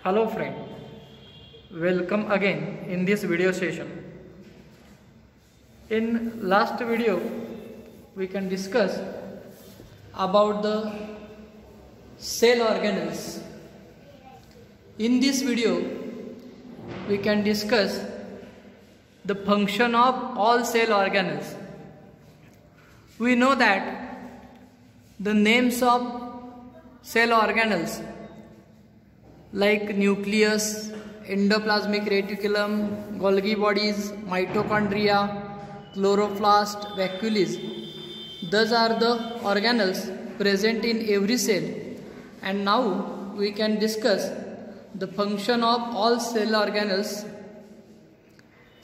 Hello friend, welcome again in this video session. In last video we can discuss about the cell organelles. In this video we can discuss the function of all cell organelles. We know that the names of cell organelles like nucleus, endoplasmic reticulum, Golgi bodies, mitochondria, chloroplast, vacuoles, those are the organelles present in every cell. And now we can discuss the function of all cell organelles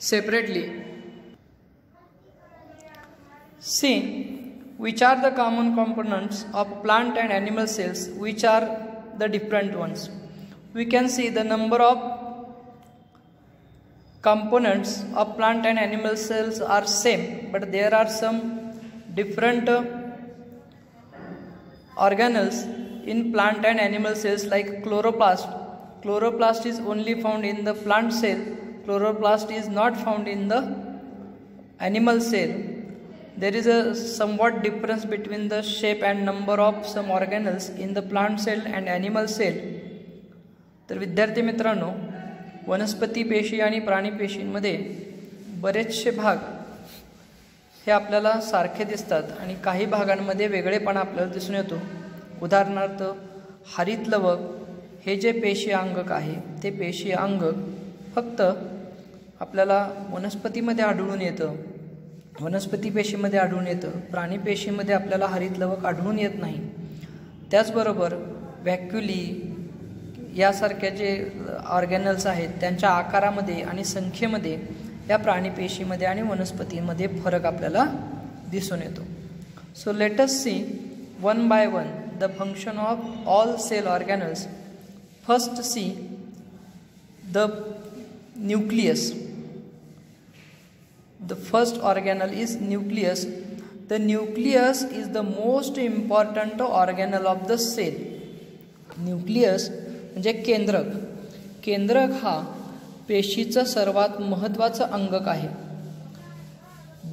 separately. See, which are the common components of plant and animal cells, which are the different ones. We can see the number of components of plant and animal cells are same, but there are some different organelles in plant and animal cells like chloroplast. Chloroplast is only found in the plant cell. Chloroplast is not found in the animal cell. There is a somewhat difference between the shape and number of some organelles in the plant cell and animal cell. तर विद्यार्थी मित्रांनो, वनस्पती पेशी आणि प्राणी पेशींमध्ये बरेचसे भाग हे आपल्याला सारखे दिसतात आणि काही भागांमध्ये वेगळेपणा आपल्याला दिसून येतो. उदाहरणार्थ हरित लवक हे जे पेशी अंगक आहे ते पेशी अंगक फक्त आपल्याला वनस्पतीमध्ये आढळून येतं, वनस्पती पेशीमध्ये आढळून येतं, प्राणी पेशीमध्ये आपल्याला हरित लवक आढळून येत नाही. त्याचबरोबर व्हॅक्युली यासारख्या जे ऑर्गॅनल्स आहेत त्यांच्या आकारामध्ये आणि संख्येमध्ये या प्राणी पेशीमध्ये आणि वनस्पतीमध्ये फरक आपल्याला दिसून येतो. So let us see one by one the function of all cell organelles. First see the nucleus. The first organelle is nucleus. The nucleus is the most important organelle of the cell. Nucleus म्हणजे केंद्रक. केंद्रक हा पेशीचा सर्वात महत्त्वाचा अंगक आहे.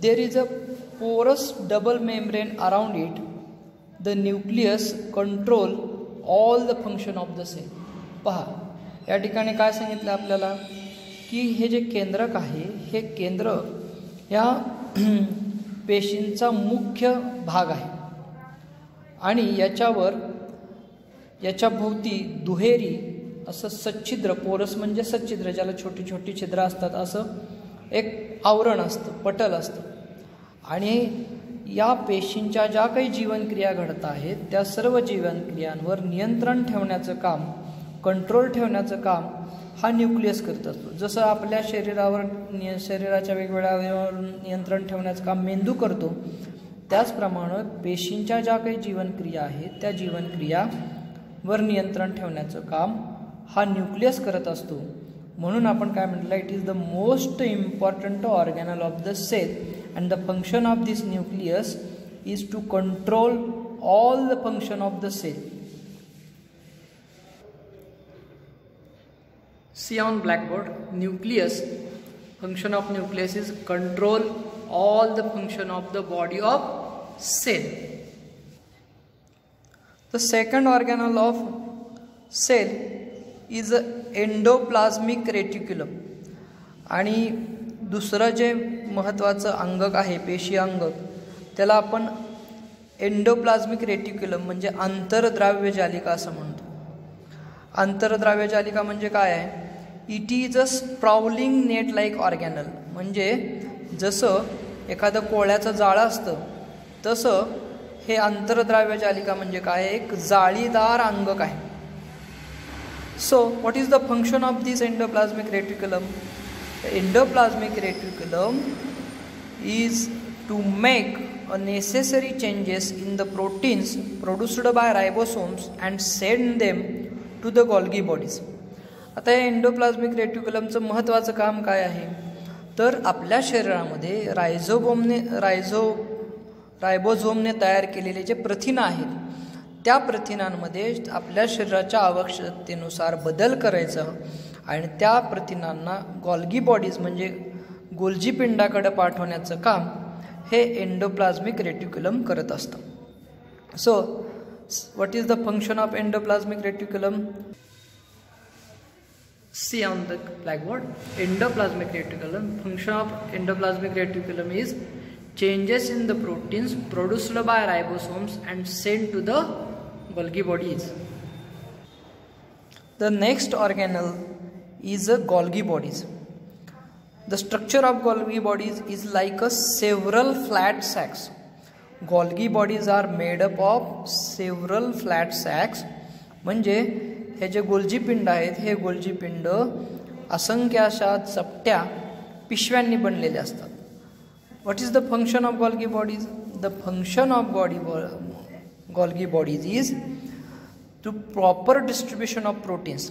There is a porous double membrane around it. The nucleus control all the function of the cell. पहा, या ठिकाणी काय सांगितलं आपल्याला की हे जे केंद्रक आहे हे केंद्रक या पेशींचा मुख्य भाग आहे आणि याच्या भोवती दुहेरी असं सच्छिद्र, पोरस म्हणजे सच्छिद्र ज्याला छोटी छोटी छिद्र असतात, असं एक आवरण असतं, पटल असतं. आणि या पेशींच्या ज्या काही जीवनक्रिया घडत आहेत त्या सर्व जीवनक्रियांवर नियंत्रण ठेवण्याचं काम, कंट्रोल ठेवण्याचं काम हा न्यूक्लियस करत असतो. जसं आपल्या शरीराच्या वेगवेगळ्या अवयवांवर नियंत्रण ठेवण्याचं काम मेंदू करतो, त्याचप्रमाणे पेशींच्या ज्या काही जीवनक्रिया आहेत त्या जीवनक्रियावर नियंत्रण ठेवण्याचं काम हा न्यूक्लियस करत असतो. म्हणून आपण काय म्हटलं, it is the most important organelle of the cell and the function of this nucleus is to control all the function of the cell. See on blackboard, nucleus, function of nucleus is control all the function of the body of cell. The second organelle of cell is endoplasmic reticulum. आणि दुसरं जे महत्त्वाचं अंगक आहे पेशी अंगक त्याला आपण एंडोप्लाझ्मिक रेटिक्युलम म्हणजे आंतरद्राव्य जालिका असं म्हणतो. आंतरद्राव्य जालिका म्हणजे काय आहे? It is a sprawling net like organelle. म्हणजे जसं एखादं कोळ्याचं जाळं असतं तसं हे आंतरद्राव्य जालिका म्हणजे काय, एक जाळीदार अंगक आहे. So what is the function of this endoplasmic reticulum? Endoplasmic reticulum is to make a necessary changes in the proteins produced by ribosomes and send them to the Golgi bodies. आता या एंडोप्लाझ्मिक रेटिक्युलमचं महत्त्वाचं काम काय आहे तर आपल्या शरीरामध्ये रायबोझोमने तयार केलेले जे प्रथिनं आहेत त्या प्रथिनांमध्ये आपल्या शरीराच्या आवश्यकतेनुसार बदल करायचा आणि त्या प्रथिनांना गॉल्गी बॉडीज म्हणजे गोल्जी पिंडाकडे पाठवण्याचं काम हे एंडोप्लाझ्मिक रेटिक्युलम करत असतं. So what is the function of endoplasmic reticulum? See on the blackboard, endoplasmic reticulum. Function of endoplasmic reticulum is changes in the proteins produced by ribosomes and sent to the Golgi bodies. The next organelle is a Golgi bodies. The structure of Golgi bodies is like a several flat sacs. Golgi bodies are made up of several flat sacs. म्हणजे हे जे Golgi पिंड आहेत हे Golgi पिंड असंख्य अशा चपट्या पिशव्यांनी बनलेले असतात. What is the function of Golgi bodies? The function of Golgi bodies is to proper distribution of proteins.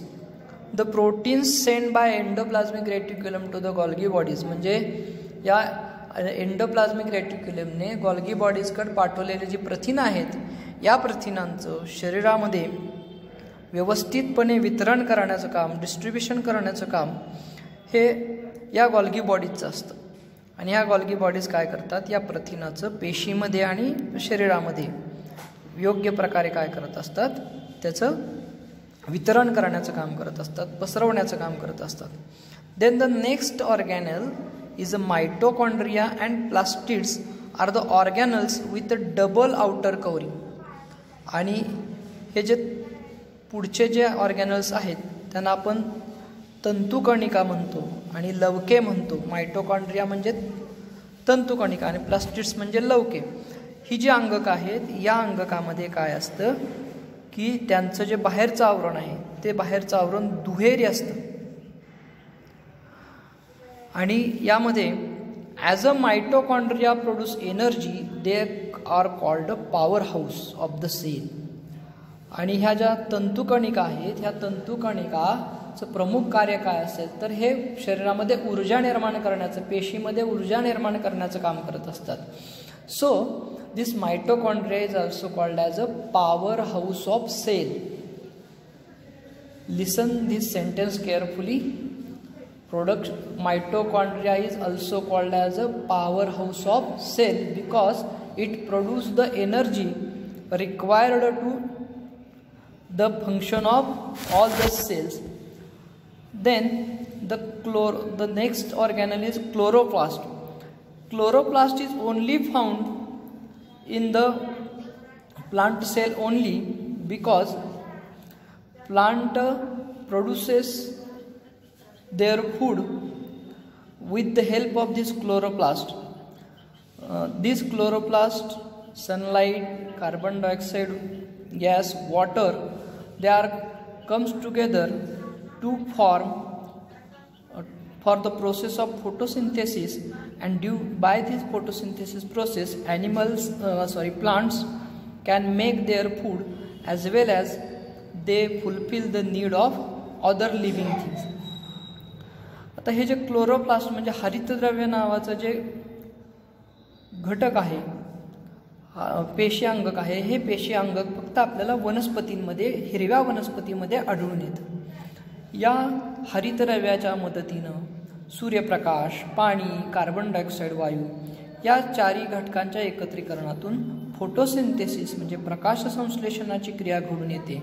The proteins send by endoplasmic reticulum to the Golgi bodies म्हणजे या एंडोप्लाझ्मिक रेटिक्युलमने गॉल्गी बॉडीजकडे पाठवलेले जी प्रथिनं आहेत या प्रथिनांचं शरीरामध्ये व्यवस्थितपणे वितरण करण्याचं काम, डिस्ट्रीब्युशन करण्याचं काम हे या गॉल्गी बॉडीजचं असतं. आणि ह्या गॉल्गी बॉडीज काय करतात? या प्रथिनाचं पेशीमध्ये आणि शरीरामध्ये योग्य प्रकारे काय करत असतात? त्याचं वितरण करण्याचं काम करत असतात, पसरवण्याचं काम करत असतात. Then the next organelle is a mitochondria and plastids are the organelles with a double outer covering. आणि हे जे पुढचे जे ऑर्गॅनल्स आहेत त्यांना आपण तंतुकणिका म्हणतो आणि लवके म्हणतो. मायटोकॉन्ड्रिया म्हणजे तंतुकणिका आणि प्लास्टिड्स म्हणजे लवके. ही जी अंगक आहेत या अंगकामध्ये काय असतं की त्यांचं जे बाहेरचं आवरण आहे ते बाहेरचं आवरण दुहेरी असतं. आणि यामध्ये as a mitochondria produce energy they are called a power house of the cell. आणि ह्या ज्या तंतुकणिका आहेत ह्या तंतुकणिकाचं प्रमुख कार्य काय असेल तर हे शरीरामध्ये ऊर्जा निर्माण करण्याचं, पेशीमध्ये ऊर्जा निर्माण करण्याचं काम करत असतात. So this mitochondria is also called as a power house of cell. Listen this sentence carefully. Mitochondria is also called as a powerhouse of cell because it produces the energy required to the function of all the cells. Then the next organelle is chloroplast. Chloroplast is only found in the plant cell only because plant produces their food with the help of this chloroplast. This chloroplast, sunlight, carbon dioxide gas, water, they are comes together to form for the process of photosynthesis, and due by this photosynthesis process plants can make their food as well as they fulfill the need of other living things. आता हे जे chloroplast म्हणजे हरितद्रव्य नावाचं जे घटक आहे, पेशी अंगक आहे, हे पेशी अंगक फक्त आपल्याला वनस्पतींमध्ये, हिरव्या वनस्पतीमध्ये आढळून येतं. या हरितद्रव्याच्या मदतीनं सूर्यप्रकाश, पाणी, कार्बन डायऑक्साईड वायू या चारी घटकांच्या एकत्रीकरणातून फोटोसिंथेसिस म्हणजे प्रकाश संश्लेषणाची क्रिया घडून येते.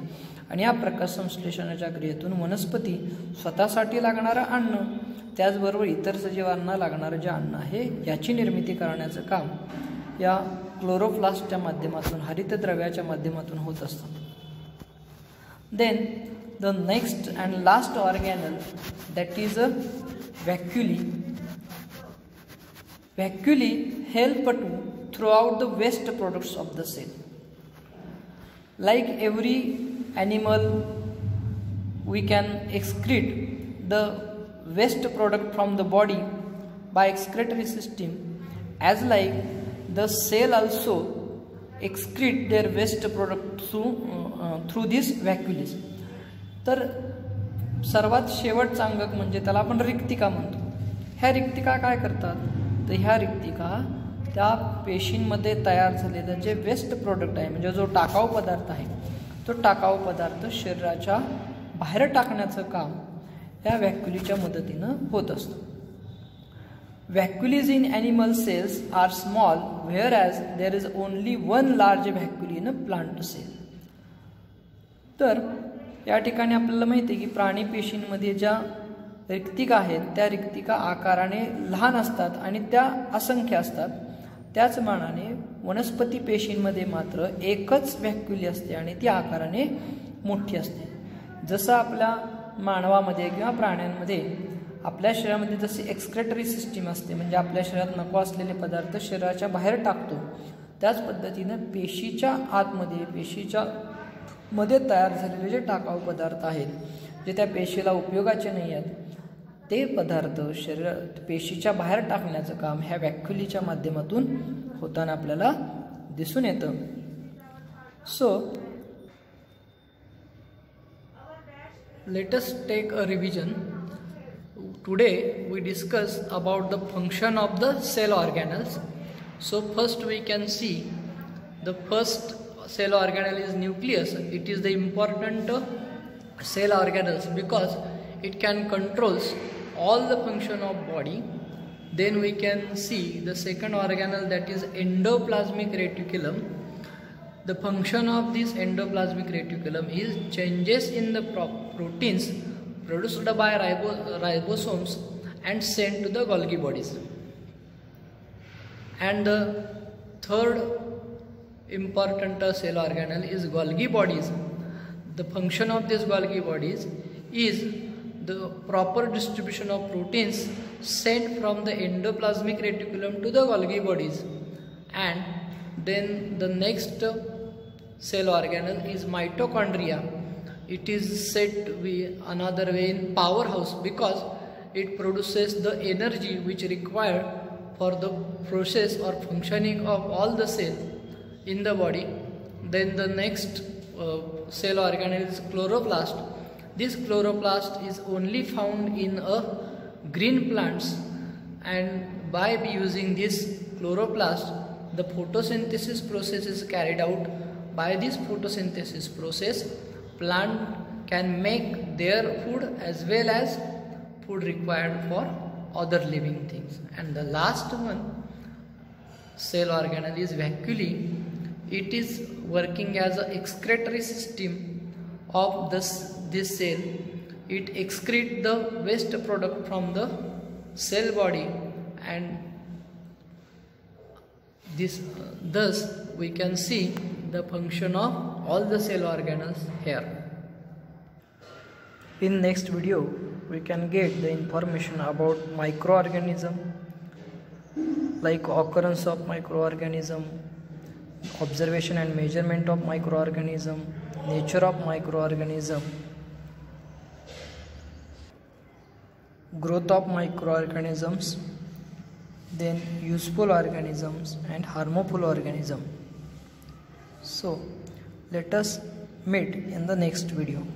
आणि या प्रकाश संश्लेषणाच्या क्रियेतून वनस्पती स्वतःसाठी लागणारं अन्न, त्याचबरोबर इतर सजीवांना लागणारं जे अन्न आहे याची निर्मिती करण्याचं काम या क्लोरोप्लास्टच्या माध्यमातून, हरितद्रव्याच्या माध्यमातून होत असतं. Then the next and last organelle that is a vacuole. Vacuole help to throw out the waste products of the cell. Like every animal we can excrete the waste product from the body by excretory system, as like the cell also excrete their waste product through these vacuoles. तर सर्वात शेवटचा अंगक म्हणजे त्याला आपण रिक्तिका म्हणतो. ह्या रिक्तिका काय करतात तर ह्या रिक्तिका त्या पेशींमध्ये तयार झालेलं जे वेस्ट प्रोडक्ट आहे म्हणजे जो टाकाऊ पदार्थ आहे तो टाकाऊ पदार्थ शरीराच्या बाहेर टाकण्याचं काम या व्हॅक्युलीच्या मदतीनं होत असतं. Vacuoles in animal cells are small whereas there is only one large vacuole in a plant cell. तर या ठिकाणी आपल्याला माहिती आहे की प्राणी पेशींमध्ये ज्या रिक्तिका आहेत त्या रिक्तिका आकाराने लहान असतात आणि त्या असंख्य असतात. त्याच मानाने वनस्पती पेशींमध्ये मात्र एकच व्हॅक्युली असते आणि ती आकाराने मोठी असते. जसं आपल्या मानवामध्ये किंवा प्राण्यांमध्ये आपल्या शरीरामध्ये जशी एक्सक्रेटरी सिस्टीम असते, म्हणजे आपल्या शरीरात नको असलेले पदार्थ शरीराच्या बाहेर टाकतो, त्याच पद्धतीनं पेशीच्या आतमध्ये पेशीच्या मध्ये तयार झालेले जे टाकाऊ पदार्थ आहेत जे त्या पेशीला उपयोगाचे नाही आहेत ते पदार्थ पेशीच्या बाहेर टाकण्याचं काम ह्या व्हॅक्युलीच्या माध्यमातून होताना आपल्याला दिसून येतं. So let us take a revision. Today we discuss about the function of the cell organelles. So first we can see the first cell organelle is nucleus. It is the important cell organelles because it can controls all the function of body. Then we can see the second organelle, that is endoplasmic reticulum. The function of this endoplasmic reticulum is changes in the proteins produced by ribosomes and sent to the Golgi bodies. And the third important cell organelle is Golgi bodies. The function of these Golgi bodies is the proper distribution of proteins sent from the endoplasmic reticulum to the Golgi bodies. And then the next cell organelle is mitochondria. It is said to be another way in powerhouse because it produces the energy which required for the process or functioning of all the cells in the body. Then the next cell organelle is chloroplast. This chloroplast is only found in a green plants, and by using this chloroplast the photosynthesis process is carried out. By this photosynthesis process, plant can make their food as well as food required for other living things. And the last one cell organelle is vacuole. It is working as an excretory system of this cell. It excretes the waste product from the cell body, and thus we can see the function of all the cell organelles here. In next video we can get the information about microorganism, like occurrence of microorganism, observation and measurement of microorganism, nature of microorganism, growth of microorganisms, then useful organisms and harmful organism. So let us meet in the next video.